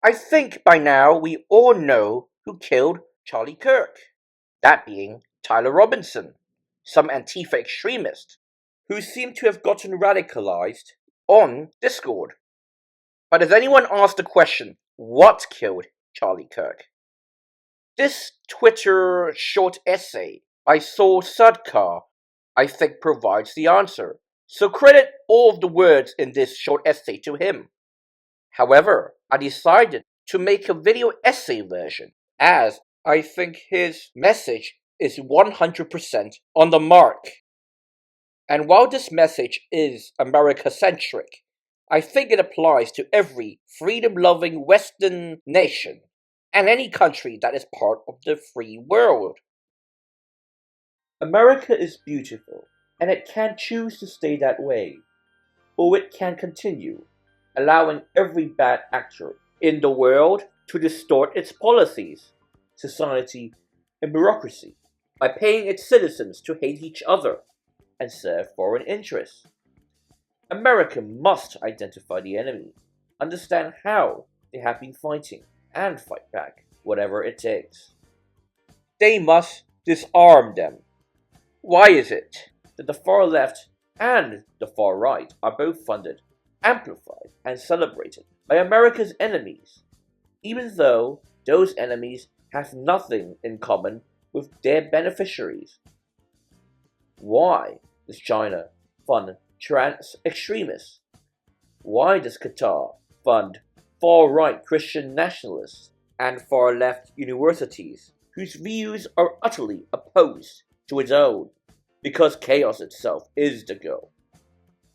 I think by now we all know who killed Charlie Kirk, that being Tyler Robinson, some Antifa extremist who seemed to have gotten radicalized on Discord. But has anyone asked the question, what killed Charlie Kirk? This Twitter short essay by Saul Sudkar, I think, provides the answer. So credit all of the words in this short essay to him. However, I decided to make a video essay version, as I think his message is 100% on the mark. And while this message is America-centric, I think it applies to every freedom-loving Western nation and any country that is part of the free world. America is beautiful, and it can choose to stay that way, or it can continue, allowing every bad actor in the world to distort its policies, society, and bureaucracy by paying its citizens to hate each other and serve foreign interests. America must identify the enemy, understand how they have been fighting, and fight back, whatever it takes. They must disarm them. Why is it that the far left and the far right are both funded, amplified, and celebrated by America's enemies, even though those enemies have nothing in common with their beneficiaries? Why does China fund trans extremists? Why does Qatar fund far-right Christian nationalists and far-left universities whose views are utterly opposed to its own? Because chaos itself is the goal.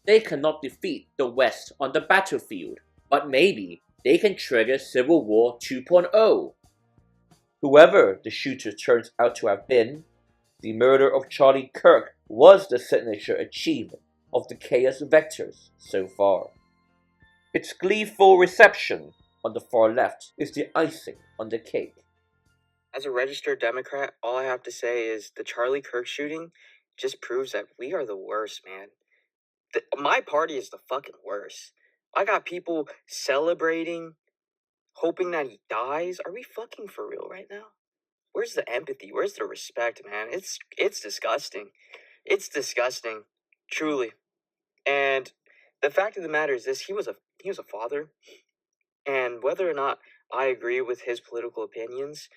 They cannot defeat the West on the battlefield, but maybe they can trigger Civil War 2.0. Whoever the shooter turns out to have been, the murder of Charlie Kirk was the signature achievement of the chaos vectors so far. Its gleeful reception on the far left is the icing on the cake. As a registered Democrat, all I have to say is the Charlie Kirk shooting just proves that we are the worst, man. My party is the fucking worst. I got people celebrating, hoping that he dies. Are we fucking for real right now? Where's the empathy? Where's the respect, man? It's disgusting. It's disgusting, truly. And the fact of the matter is this: he was a father, and whether or not I agree with his political opinions,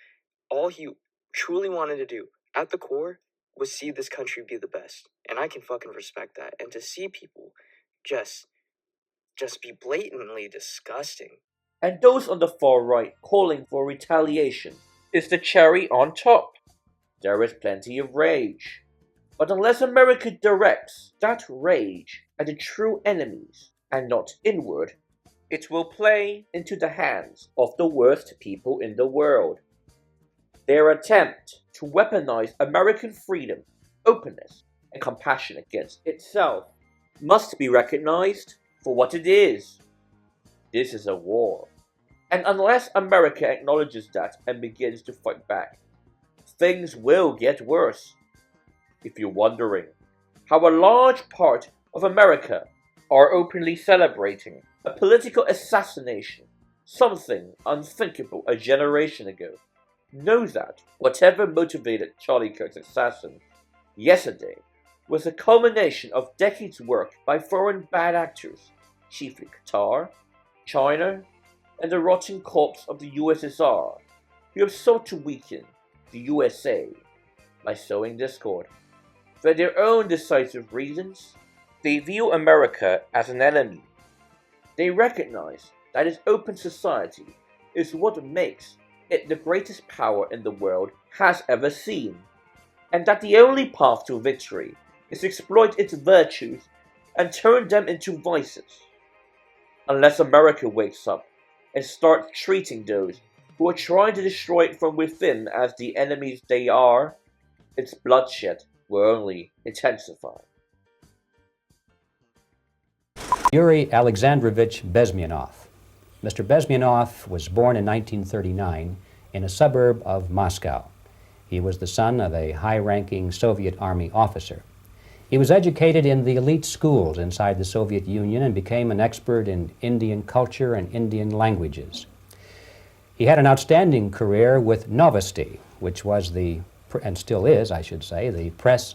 all he truly wanted to do at the core was see this country be the best. And I can fucking respect that. And to see people just be blatantly disgusting. And those on the far right calling for retaliation is the cherry on top. There is plenty of rage. But unless America directs that rage at the true enemies and not inward, it will play into the hands of the worst people in the world. Their attempt to weaponize American freedom, openness, and compassion against itself must be recognized for what it is. This is a war. And unless America acknowledges that and begins to fight back, things will get worse. If you're wondering how a large part of America are openly celebrating a political assassination, something unthinkable a generation ago, know that whatever motivated Charlie Kirk's assassin yesterday was a culmination of decades' work by foreign bad actors, chiefly Qatar, China, and the rotting corpse of the USSR, who have sought to weaken the USA by sowing discord. For their own decisive reasons, they view America as an enemy. They recognize that its open society is what makes it the greatest power in the world has ever seen, and that the only path to victory is to exploit its virtues and turn them into vices. Unless America wakes up and starts treating those who are trying to destroy it from within as the enemies they are, its bloodshed will only intensify. Yuri Alexandrovich Bezmenov. Mr. Bezmenov was born in 1939 in a suburb of Moscow. He was the son of a high-ranking Soviet Army officer. He was educated in the elite schools inside the Soviet Union and became an expert in Indian culture and Indian languages. He had an outstanding career with Novosti, which was and still is, I should say, the press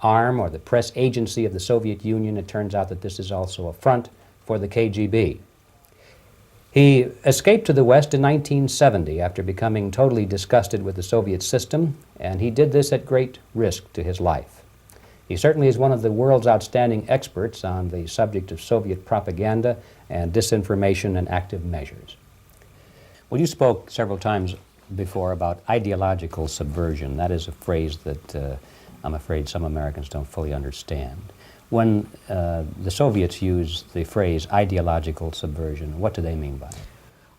arm or the press agency of the Soviet Union. It turns out that this is also a front for the KGB. He escaped to the West in 1970 after becoming totally disgusted with the Soviet system, and he did this at great risk to his life. He certainly is one of the world's outstanding experts on the subject of Soviet propaganda and disinformation and active measures. Well, you spoke several times before about ideological subversion. That is a phrase that I'm afraid some Americans don't fully understand. When the Soviets use the phrase ideological subversion, what do they mean by it?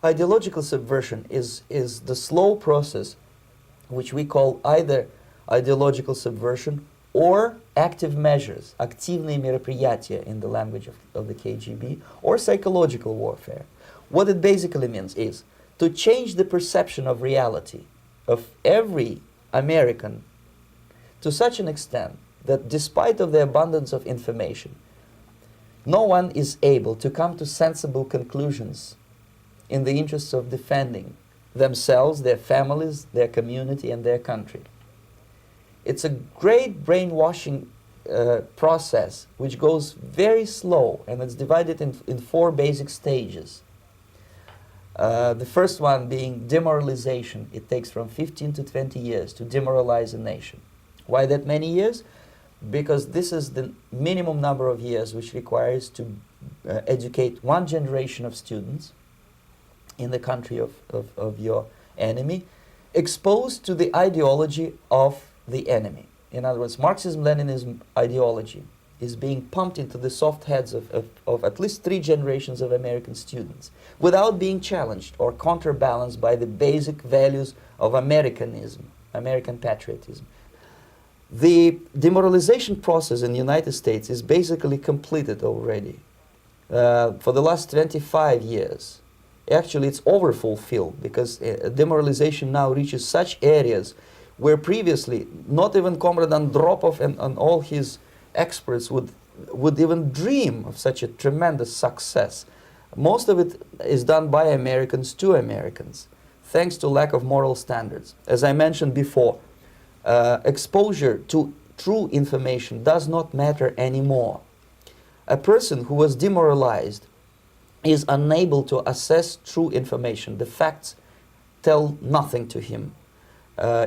Ideological subversion is the slow process which we call either ideological subversion or active measures, активные мероприятия in the language of the KGB, or psychological warfare. What it basically means is to change the perception of reality of every American to such an extent that despite of the abundance of information, no one is able to come to sensible conclusions in the interests of defending themselves, their families, their community, and their country. It's a great brainwashing process which goes very slow, and it's divided in four basic stages. The first one being demoralization. It takes from 15 to 20 years to demoralize a nation. Why that many years? Because this is the minimum number of years which requires to educate one generation of students in the country of your enemy, exposed to the ideology of the enemy. In other words, Marxism-Leninism ideology is being pumped into the soft heads of at least 3 generations of American students without being challenged or counterbalanced by the basic values of Americanism, American patriotism. The demoralization process in the United States is basically completed already. For the last 25 years, actually it's overfulfilled, because demoralization now reaches such areas where previously not even Comrade Andropov and all his experts would even dream of such a tremendous success. Most of it is done by Americans to Americans, thanks to lack of moral standards. As I mentioned before, exposure to true information does not matter anymore. A person who was demoralized is unable to assess true information. The facts tell nothing to him.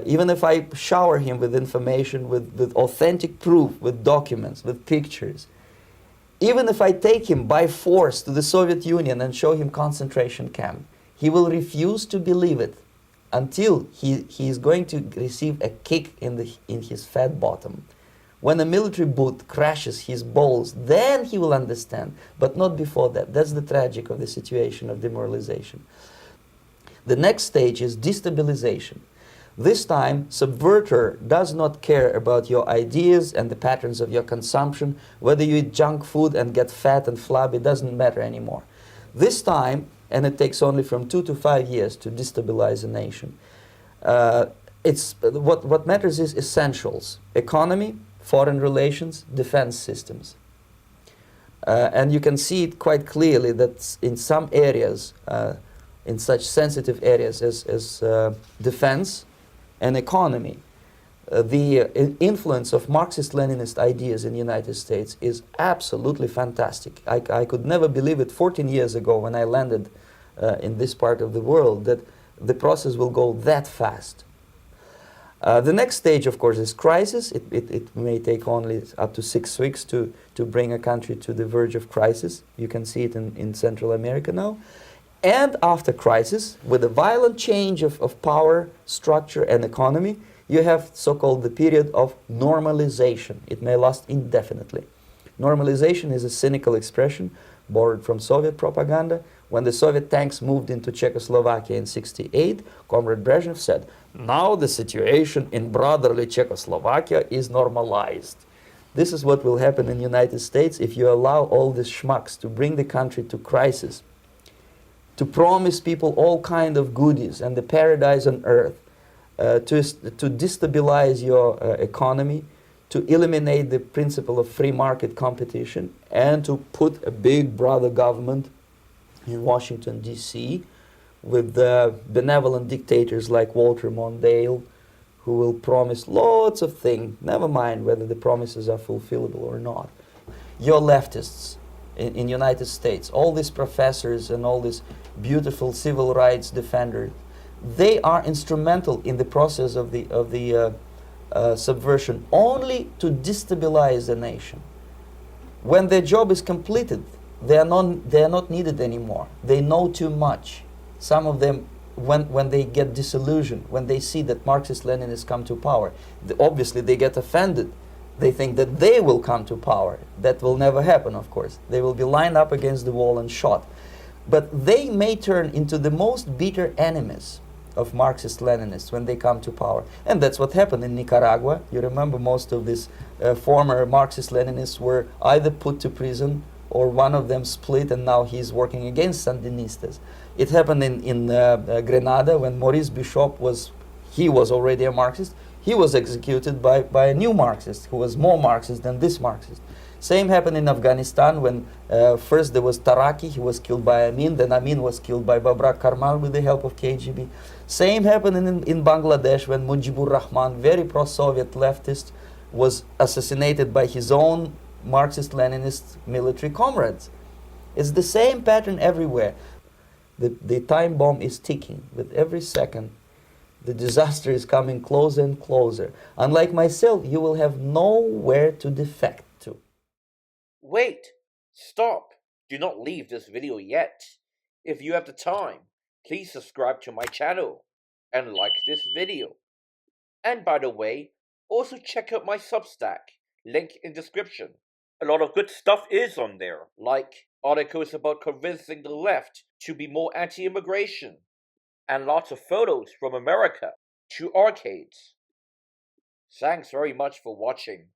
Even if I shower him with information, with authentic proof, with documents, with pictures, even if I take him by force to the Soviet Union and show him concentration camp, he will refuse to believe it until he is going to receive a kick in his fat bottom. When a military boot crashes his balls, then he will understand, but not before that. That's the tragic of the situation of demoralization. The next stage is destabilization. This time, subverter does not care about your ideas and the patterns of your consumption. Whether you eat junk food and get fat and flabby, doesn't matter anymore. This time, and it takes only from 2 to 5 years to destabilize a nation, what matters is essentials: economy, foreign relations, defense systems. And you can see it quite clearly that in some areas, in such sensitive areas as defense and economy, the influence of Marxist-Leninist ideas in the United States is absolutely fantastic. I could never believe it 14 years ago when I landed in this part of the world that the process will go that fast. The next stage, of course, is crisis. It may take only up to 6 weeks to bring a country to the verge of crisis. You can see it in Central America now. And after crisis, with a violent change of power, structure, and economy, you have so-called the period of normalization. It may last indefinitely. Normalization is a cynical expression borrowed from Soviet propaganda. When the Soviet tanks moved into Czechoslovakia in '68, Comrade Brezhnev said, "Now the situation in brotherly Czechoslovakia is normalized." This is what will happen in the United States if you allow all these schmucks to bring the country to crisis, to promise people all kind of goodies and the paradise on earth, to destabilize your economy, to eliminate the principle of free market competition, and to put a big brother government in Washington, D.C., with benevolent dictators like Walter Mondale, who will promise lots of things, never mind whether the promises are fulfillable or not. Your leftists in United States, all these professors and all these beautiful civil rights defenders, they are instrumental in the process of the subversion only to destabilize the nation. When their job is completed, they are not needed anymore. They know too much. Some of them, when they get disillusioned, when they see that Marxist-Leninists come to power, obviously they get offended. They think that they will come to power. That will never happen, of course. They will be lined up against the wall and shot. But they may turn into the most bitter enemies of Marxist-Leninists when they come to power. And that's what happened in Nicaragua. You remember most of these former Marxist-Leninists were either put to prison or one of them split, and now he's working against Sandinistas. It happened in Grenada when Maurice Bishop was already a Marxist. He was executed by a new Marxist who was more Marxist than this Marxist. Same happened in Afghanistan when first there was Taraki, he was killed by Amin, then Amin was killed by Babrak Karmal with the help of KGB. Same happened in Bangladesh when Mujibur Rahman, very pro-Soviet leftist, was assassinated by his own Marxist-Leninist military comrades. It's the same pattern everywhere. The time bomb is ticking with every second. The disaster is coming closer and closer. Unlike myself, you will have nowhere to defect to. Wait! Stop! Do not leave this video yet. If you have the time, please subscribe to my channel and like this video. And by the way, also check out my substack, link in description. A lot of good stuff is on there, like articles about convincing the left to be more anti-immigration, and lots of photos from America to arcades. Thanks very much for watching.